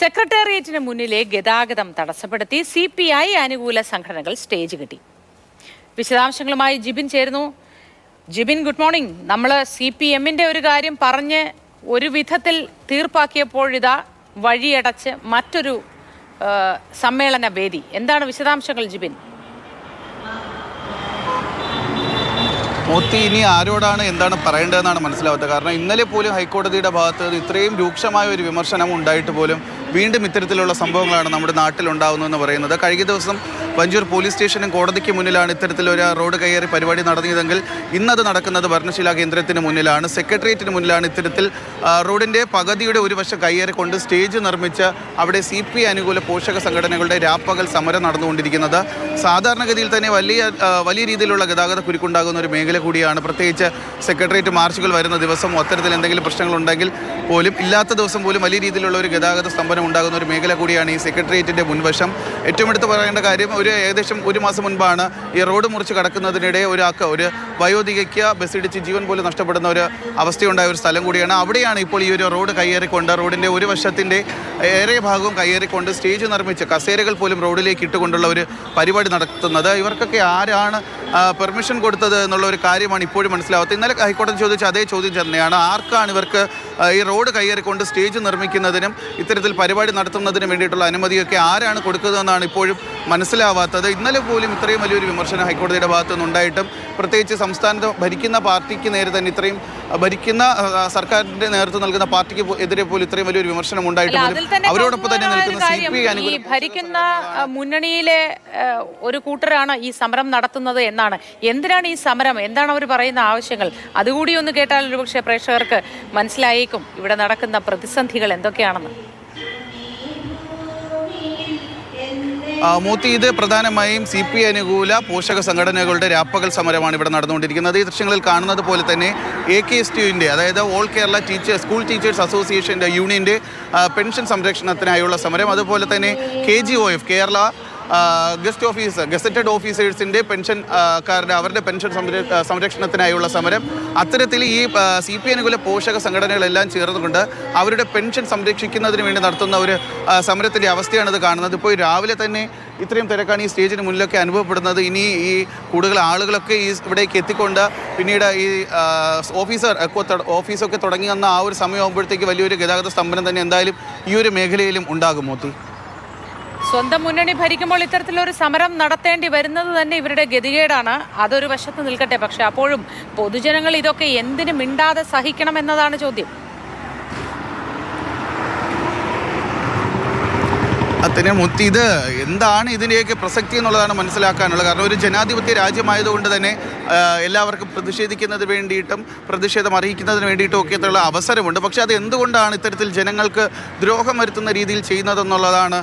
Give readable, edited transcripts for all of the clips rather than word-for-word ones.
സെക്രട്ടേറിയറ്റിന് മുന്നിലെ ഗതാഗതം തടസ്സപ്പെടുത്തി CPI അനുകൂല സംഘടനകൾ സ്റ്റേജ് കെട്ടി. വിശദാംശങ്ങളുമായി ജിബിൻ ചേരുന്നു. Jibin, good morning. നമ്മൾ CPM-ന്റെ ഒരു കാര്യം പറഞ്ഞ് ഒരു വിധത്തിൽ തീർപ്പാക്കിയപ്പോഴിതാ വഴിയടച്ച് മറ്റൊരു സമ്മേളന വേദി. എന്താണ് വിശദാംശങ്ങൾ ജിബിൻ? മോത്തി ഇനി ആരോടാണ് എന്താണ് പറയേണ്ടതെന്നാണ് മനസ്സിലാവാത്തത്. കാരണം ഇന്നലെ പോലും ഹൈക്കോടതിയുടെ ഭാഗത്ത് ഇത്രയും രൂക്ഷമായ ഒരു വിമർശനം ഉണ്ടായിട്ട് പോലും വീണ്ടും ഇത്തരത്തിലുള്ള സംഭവങ്ങളാണ് നമ്മുടെ നാട്ടിലുണ്ടാകുന്നതെന്ന് പറയുന്നത്. കഴിഞ്ഞ ദിവസം വഞ്ചൂർ പോലീസ് സ്റ്റേഷനും കോടതിക്ക് മുന്നിലാണ് ഇത്തരത്തിലൊരു റോഡ് കയ്യേറി പരിപാടി നടത്തിയതെങ്കിൽ ഇന്നത് നടക്കുന്നത് ഭരണശിലാ കേന്ദ്രത്തിന് മുന്നിലാണ്, സെക്രട്ടേറിയറ്റിന് മുന്നിലാണ്. ഇത്തരത്തിൽ റോഡിൻ്റെ പകുതിയുടെ ഒരു വശം കയ്യേറിക്കൊണ്ട് സ്റ്റേജ് നിർമ്മിച്ച് അവിടെ CPI അനുകൂല പോഷക സംഘടനകളുടെ രാപ്പകൽ സമരം നടന്നുകൊണ്ടിരിക്കുന്നത്. സാധാരണഗതിയിൽ തന്നെ വലിയ രീതിയിലുള്ള ഗതാഗത കുരുക്കുണ്ടാകുന്ന ഒരു മേഖല കൂടിയാണ്. പ്രത്യേകിച്ച് സെക്രട്ടേറിയറ്റ് മാർച്ചുകൾ വരുന്ന ദിവസം അത്തരത്തിൽ എന്തെങ്കിലും പ്രശ്നങ്ങളുണ്ടെങ്കിൽ പോലും ഇല്ലാത്ത ദിവസം പോലും വലിയ രീതിയിലുള്ള ഒരു ഗതാഗത സ്തംഭനം ഉണ്ടാകുന്ന ഒരു മേഖല കൂടിയാണ് ഈ സെക്രട്ടേറിയറ്റിൻ്റെ മുൻവശം. ഏറ്റവും എടുത്ത് പറയേണ്ട കാര്യം, ഏകദേശം ഒരു മാസം മുൻപാണ് ഈ റോഡ് മുറിച്ച് കടക്കുന്നതിനിടെ ഒരു വയോധികയ്ക്ക് ബസ്സിടിച്ച് ജീവൻ പോലും നഷ്ടപ്പെടുന്ന ഒരു അവസ്ഥയുണ്ടായ ഒരു സ്ഥലം കൂടിയാണ്. അവിടെയാണ് ഇപ്പോൾ ഈ ഒരു റോഡ് കയ്യേറിക്കൊണ്ട് റോഡിൻ്റെ ഒരു വശത്തിൻ്റെ ഏറെ ഭാഗവും കയ്യേറിക്കൊണ്ട് സ്റ്റേജ് നിർമ്മിച്ച് കസേരകൾ പോലും റോഡിലേക്ക് ഇട്ടുകൊണ്ടുള്ള ഒരു പരിപാടി നടത്തുന്നത്. ഇവർക്കൊക്കെ ആരാണ് പെർമിഷൻ കൊടുത്തത് എന്നുള്ള ഒരു കാര്യമാണ് ഇപ്പോഴും മനസ്സിലാവാത്തത്. ഇന്നലെ ഹൈക്കോടതി ചോദിച്ച അതേ ചോദ്യം തന്നെയാണ്, ആർക്കാണ് ഇവർക്ക് ഈ റോഡ് കയ്യേറിക്കൊണ്ട് സ്റ്റേജ് നിർമ്മിക്കുന്നതിനും ഇത്തരത്തിൽ പരിപാടി നടത്തുന്നതിനും വേണ്ടിയിട്ടുള്ള അനുമതിയൊക്കെ ആരാണ് കൊടുക്കുന്നതെന്നാണ് ഇപ്പോഴും മനസ്സിലാവാത്തത്. ഇന്നലെ പോലും ഇത്രയും വലിയൊരു വിമർശനം ഹൈക്കോടതിയുടെ ഭാഗത്തു നിന്നുണ്ടായിട്ടും, പ്രത്യേകിച്ച് സംസ്ഥാനത്ത് ഭരിക്കുന്ന പാർട്ടിക്ക് നേരെ തന്നെ ഇത്രയും ഭരിക്കുന്ന സർക്കാരിന്റെ നേതൃത്വം നൽകുന്ന പാർട്ടിക്ക് എതിരെ പോലും ഇത്രയും വലിയൊരു വിമർശനം ഉണ്ടായിട്ടും അവരോടൊപ്പം തന്നെ നിൽക്കുന്ന CPI അനുകൂല ഭരിക്കുന്ന മുന്നണിയിലെ ഒരു കൂട്ടരാണ് ഈ സമരം നടത്തുന്നത് എന്നാണ്. എന്തിനാണ് ഈ സമരം? എന്താണ് അവർ പറയുന്ന ആവശ്യങ്ങൾ? അതുകൂടി ഒന്ന് കേട്ടാൽ ഒരുപക്ഷെ പ്രേക്ഷകർക്ക് മനസ്സിലായേക്കും ഇവിടെ നടക്കുന്ന പ്രതിസന്ധികൾ എന്തൊക്കെയാണെന്ന്. മോത്തി, ഇത് പ്രധാനമായും CPI അനുകൂല പോഷക സംഘടനകളുടെ രാപ്പകൽ സമരമാണ് ഇവിടെ നടന്നുകൊണ്ടിരിക്കുന്നത്. ഈ ദൃശ്യങ്ങളിൽ കാണുന്നത് പോലെ തന്നെ AKSTU-ന്റെ, അതായത് ഓൾ കേരള സ്കൂൾ ടീച്ചേഴ്സ് അസോസിയേഷൻ്റെ യൂണിയൻ്റെ പെൻഷൻ സംരക്ഷണത്തിനായുള്ള സമരം, അതുപോലെ തന്നെ KGOF കേരള ഗസറ്റഡ് ഓഫീസേഴ്സിൻ്റെ അവരുടെ പെൻഷൻ സംരക്ഷണത്തിനായുള്ള സമരം. അത്തരത്തിൽ ഈ CPI അനുകൂല പോഷക സംഘടനകളെല്ലാം ചേർന്നുകൊണ്ട് അവരുടെ പെൻഷൻ സംരക്ഷിക്കുന്നതിന് വേണ്ടി നടത്തുന്ന ഒരു സമരത്തിൻ്റെ അവസ്ഥയാണിത് കാണുന്നത്. ഇപ്പോൾ രാവിലെ തന്നെ ഇത്രയും തിരക്കാണ് ഈ സ്റ്റേജിന് മുന്നിലൊക്കെ അനുഭവപ്പെടുന്നത്. ഇനി ഈ കൂടുതൽ ആളുകളൊക്കെ ഇവിടേക്ക് എത്തിക്കൊണ്ട് പിന്നീട് ഈ ഓഫീസൊക്കെ തുടങ്ങി വന്ന ആ ഒരു സമയമാകുമ്പോഴത്തേക്ക് വലിയൊരു ഗതാഗത സ്തംഭനം തന്നെ എന്തായാലും ഈ ഒരു മേഖലയിലും ഉണ്ടാകും. മോത്തി, സ്വന്തം മുന്നണി ഭരിക്കുമ്പോൾ ഇത്തരത്തിലൊരു സമരം നടത്തേണ്ടി വരുന്നത് തന്നെ ഇവരുടെ ഗതികേടാണ്. അതൊരു വശത്ത് നിൽക്കട്ടെ, പക്ഷെ അപ്പോഴും പൊതുജനങ്ങൾ ഇതൊക്കെ എന്തിനു മിണ്ടാതെ സഹിക്കണം എന്നതാണ് ചോദ്യം. മുത്തി, ഇത് എന്താണ് ഇതിൻ്റെയൊക്കെ പ്രസക്തി എന്നുള്ളതാണ് മനസ്സിലാക്കാനുള്ളത്. കാരണം ഒരു ജനാധിപത്യ രാജ്യമായതുകൊണ്ട് തന്നെ എല്ലാവർക്കും പ്രതിഷേധിക്കുന്നതിന് വേണ്ടിയിട്ടും പ്രതിഷേധം അറിയിക്കുന്നതിന് വേണ്ടിയിട്ടും ഒക്കെയുള്ള അവസരമുണ്ട്. പക്ഷേ അത് എന്തുകൊണ്ടാണ് ഇത്തരത്തിൽ ജനങ്ങൾക്ക് ദ്രോഹം വരുത്തുന്ന രീതിയിൽ ചെയ്യുന്നതെന്നുള്ളതാണ്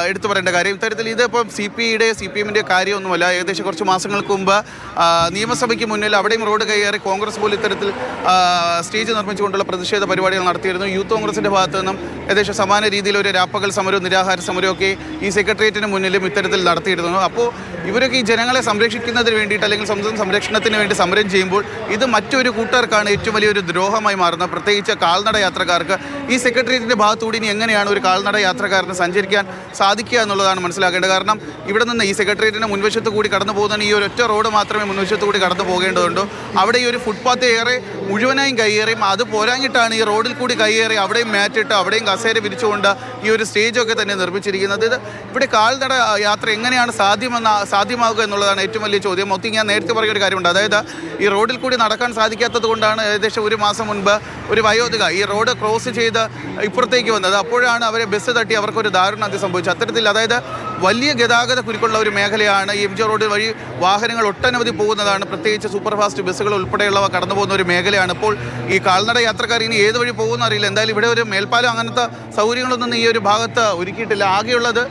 എടുത്തു പറയേണ്ട കാര്യം. ഇത്തരത്തിൽ ഇതിപ്പം CPM-ൻ്റെ കാര്യമൊന്നുമല്ല. ഏകദേശം കുറച്ച് മാസങ്ങൾക്ക് മുമ്പ് നിയമസഭയ്ക്ക് മുന്നിൽ അവിടെയും റോഡ് കയ്യേറി കോൺഗ്രസ് പോലും ഇത്തരത്തിൽ സ്റ്റേജ് നിർമ്മിച്ചുകൊണ്ടുള്ള പ്രതിഷേധ പരിപാടികൾ നടത്തിയിരുന്നു. യൂത്ത് കോൺഗ്രസിൻ്റെ ഭാഗത്തു നിന്നും ഏകദേശം സമാന രീതിയിലൊരു രാപ്പകൽ സമരവും നിരാഹാര സമരമൊക്കെ ഈ സെക്രട്ടേറിയറ്റിന് മുന്നിലും ഇത്തരത്തിൽ നടത്തിയിരുന്നു. അപ്പോൾ ഇവരൊക്കെ ഈ ജനങ്ങളെ സംരക്ഷിക്കുന്നതിന് വേണ്ടിയിട്ട് അല്ലെങ്കിൽ സംരക്ഷണത്തിന് വേണ്ടി സമരം ചെയ്യുമ്പോൾ ഇത് മറ്റൊരു കൂട്ടർക്കാണ് ഏറ്റവും വലിയൊരു ദ്രോഹമായി മാറുന്നത്. പ്രത്യേകിച്ച് കാൽനട യാത്രക്കാർക്ക് ഈ സെക്രട്ടേറിയറ്റിൻ്റെ ഭാഗത്തുകൂടി ഇനി എങ്ങനെയാണ് ഒരു കാൽനട യാത്രക്കാരന് സഞ്ചരിക്കാൻ സാധിക്കുക എന്നുള്ളതാണ് മനസ്സിലാക്കേണ്ടത്. കാരണം ഇവിടെ നിന്ന് ഈ സെക്രട്ടേറിയറ്റിൻ്റെ മുൻവശത്ത് കൂടി കടന്നു പോകുന്ന ഈ ഒരു ഒറ്റ റോഡ് മാത്രമേ മുൻവശത്ത് കൂടി കടന്നു പോകേണ്ടതുണ്ടോ. അവിടെ ഈ ഒരു ഫുട്പാത്ത് മുഴുവനായും കയ്യേറിയും, അത് പോരാഞ്ഞിട്ടാണ് ഈ റോഡിൽ കൂടി കയ്യേറി അവിടെയും മാറ്റിട്ട് അവിടെയും കസേര വിരിച്ചുകൊണ്ട് ഈ ഒരു സ്റ്റേജൊക്കെ തന്നെ നിർമ്മിച്ചിരിക്കുന്നത്. ഇത് ഇവിടെ കാൽനട യാത്ര എങ്ങനെയാണ് സാധ്യമാകുക എന്നുള്ളതാണ് ഏറ്റവും വലിയ ചോദ്യം. മൊത്തം ഞാൻ നേരത്തെ പറഞ്ഞൊരു കാര്യമുണ്ട്, അതായത് ഈ റോഡിൽ കൂടി നടക്കാൻ സാധിക്കാത്തത് കൊണ്ടാണ് ഏകദേശം ഒരു മാസം മുൻപ് ഒരു വയോധിക ഈ റോഡ് ക്രോസ് ചെയ്ത് ഇപ്പുറത്തേക്ക് വന്നത്. അപ്പോഴാണ് അവരെ ബസ് തട്ടി അവർക്കൊരു ദാരുണം സംഭവിച്ചത്. അത്തരത്തിൽ അതായത് വലിയ ഗതാഗത കുരുക്കുള്ള ഒരു മേഖലയാണ്. ഈ MG റോഡ് വഴി വാഹനങ്ങൾ ഒട്ടനവധി പോകുന്നതാണ്. പ്രത്യേകിച്ച് സൂപ്പർ ഫാസ്റ്റ് ബസ്സുകൾ ഉൾപ്പെടെയുള്ളവ കടന്നു പോകുന്ന ഒരു മേഖലയാണ്. ഇപ്പോൾ ഈ കാൽനട യാത്രക്കാർ ഇനി ഏത് വഴി പോകുന്ന അറിയില്ല. എന്തായാലും ഇവിടെ ഒരു മേൽപ്പാലം അങ്ങനത്തെ സൗകര്യങ്ങളൊന്നും ഈ ഒരു ഭാഗത്ത് ഒരുക്കിയിട്ടില്ല. ആകെയുള്ളത്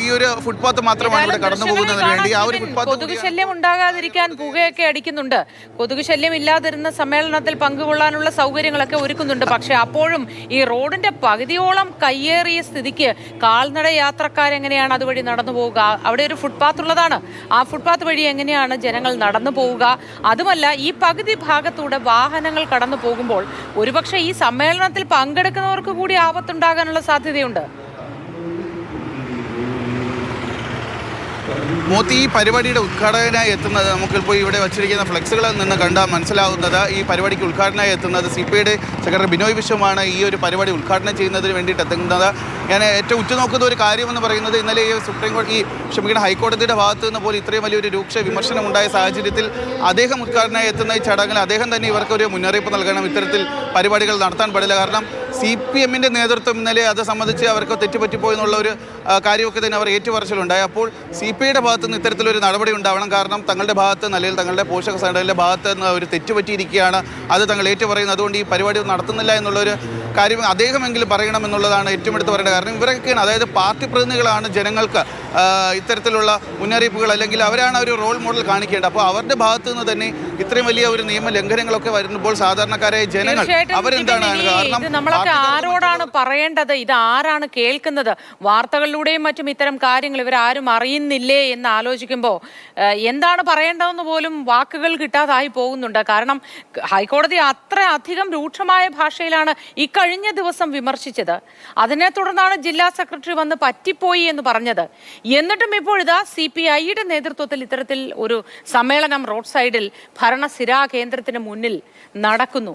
ഈ ഒരു ഫുട്പാത്ത് മാത്രമാണ് ഇവിടെ കടന്നു പോകുന്നതിന് വേണ്ടി. ആ ഒരു ഫുട്പാത്ത് കൊതുക് ശല്യം ഉണ്ടാകാതിരിക്കാൻ പുകയൊക്കെ അടിക്കുന്നുണ്ട്. കൊതുക് ശല്യം ഇല്ലാതിരുന്ന സമ്മേളനത്തിൽ പങ്കുകൊള്ളാനുള്ള സൗകര്യങ്ങളൊക്കെ ഒരുക്കുന്നുണ്ട്. പക്ഷെ അപ്പോഴും ഈ റോഡിന്റെ പകുതിയോളം കയ്യേറിയ സ്ഥിതിക്ക് കാൽനട യാത്രക്കാരെങ്ങനെയാണ് അതുവഴി നടന്നു പോവുക? അവിടെ ഒരു ഫുട്പാത്ത് ഉള്ളതാണ്. ആ ഫുട്പാത്ത് വഴി എങ്ങനെയാണ് ജനങ്ങൾ നടന്നു പോവുക? അതുമല്ല, ഈ പകുതി ഭാഗത്തൂടെ വാഹനങ്ങൾ കടന്നു പോകുമ്പോൾ ഒരുപക്ഷെ ഈ സമ്മേളനത്തിൽ പങ്കെടുക്കുന്നവർക്ക് കൂടി ആപത്തുണ്ടാകാനുള്ള സാധ്യതയുണ്ട്. മോത്തി ഈ പരിപാടിയുടെ ഉദ്ഘാടകനായി എത്തുന്നത് നമുക്കിപ്പോൾ ഇവിടെ വച്ചിരിക്കുന്ന ഫ്ലെക്സുകളിൽ നിന്ന് കണ്ടാൽ മനസ്സിലാവുന്നത് ഈ പരിപാടിക്ക് ഉദ്ഘാടനമായി എത്തുന്നത് CPIയുടെ സെക്രട്ടറി ബിനോയ് വിശ്വമാണ് ഈ ഒരു പരിപാടി ഉദ്ഘാടനം ചെയ്യുന്നതിന് വേണ്ടിയിട്ട് എത്തുന്നത്. ഞാൻ ഏറ്റവും ഉറ്റുനോക്കുന്ന ഒരു കാര്യമെന്ന് പറയുന്നത് ഇന്നലെ ഈ ഹൈക്കോടതിയുടെ ഭാഗത്ത് നിന്ന് പോലും ഇത്രയും വലിയൊരു രൂക്ഷ വിമർശനം ഉണ്ടായ സാഹചര്യത്തിൽ അദ്ദേഹം ഉദ്ഘാടനമായി എത്തുന്ന ഈ ചടങ്ങിൽ അദ്ദേഹം തന്നെ ഇവർക്കൊരു മുന്നറിയിപ്പ് നൽകണം, ഇത്തരത്തിൽ പരിപാടികൾ നടത്താൻ പാടില്ല. കാരണം CPMന്റെ നേതൃത്വം ഇന്നലെ അത് സംബന്ധിച്ച് അവർക്ക് തെറ്റുപറ്റിപ്പോയെന്നുള്ള ഒരു കാര്യമൊക്കെ തന്നെ അവർ ഏറ്റുപറച്ചിലുണ്ടായി. അപ്പോൾ CPIയുടെ ഭാഗത്ത് നിന്ന് ഇത്തരത്തിലൊരു നടപടി ഉണ്ടാവണം. കാരണം തങ്ങളുടെ ഭാഗത്ത് അല്ലെങ്കിൽ തങ്ങളുടെ പോഷക സംഘടനയുടെ ഭാഗത്ത് നിന്ന് ഒരു തെറ്റുപറ്റിയിരിക്കുകയാണ്, അത് തങ്ങൾ ഏറ്റുപറയുന്നു. അതുകൊണ്ട് ഈ പരിപാടി നടത്തുന്നില്ല എന്നുള്ളൊരു കാര്യം അദ്ദേഹമെങ്കിലും പറയണമെന്നുള്ളതാണ് ഏറ്റവും എടുത്ത് പറയേണ്ടത്. കാരണം ഇവരൊക്കെയാണ്, അതായത് പാർട്ടി പ്രതിനിധികളാണ് ജനങ്ങൾക്ക് ഇത്തരത്തിലുള്ള മുന്നറിയിപ്പുകൾ അല്ലെങ്കിൽ അവരാണ് ഒരു റോൾ മോഡൽ കാണിക്കേണ്ടത്. അപ്പോൾ അവരുടെ ഭാഗത്തു നിന്ന് തന്നെ ഇത്രയും വലിയ ഒരു നിയമ ലംഘനങ്ങളൊക്കെ വരുമ്പോൾ സാധാരണക്കാരായ ജനങ്ങൾ അവരെന്താണ് കാരണം നമ്മളൊക്കെ ആരോടാണ് പറയേണ്ടത്? ഇത് ആരാണ് കേൾക്കുന്നത്? വാർത്തകളിലൂടെയും മറ്റും ഇത്തരം കാര്യങ്ങൾ ഇവരാരും അറിയുന്നില്ലേ എന്ന് ആലോചിക്കുമ്പോൾ എന്താണ് പറയേണ്ടതെന്ന് പോലും വാക്കുകൾ കിട്ടാതായി പോകുന്നുണ്ട്. കാരണം ഹൈക്കോടതി അത്ര അധികം രൂക്ഷമായ ഭാഷയിലാണ് ഇക്കഴിഞ്ഞ ദിവസം വിമർശിച്ചത്. അതിനെ തുടർന്നാണ് ജില്ലാ സെക്രട്ടറി വന്ന് പറ്റിപ്പോയി എന്ന് പറഞ്ഞത്. എന്നിട്ടും ഇപ്പോഴിതാ CPIയുടെ നേതൃത്വത്തിൽ ഇത്തരത്തിൽ ഒരു സമ്മേളനം റോഡ് സൈഡിൽ ഭരണസിരാ കേന്ദ്രത്തിന് മുന്നിൽ നടക്കുന്നു.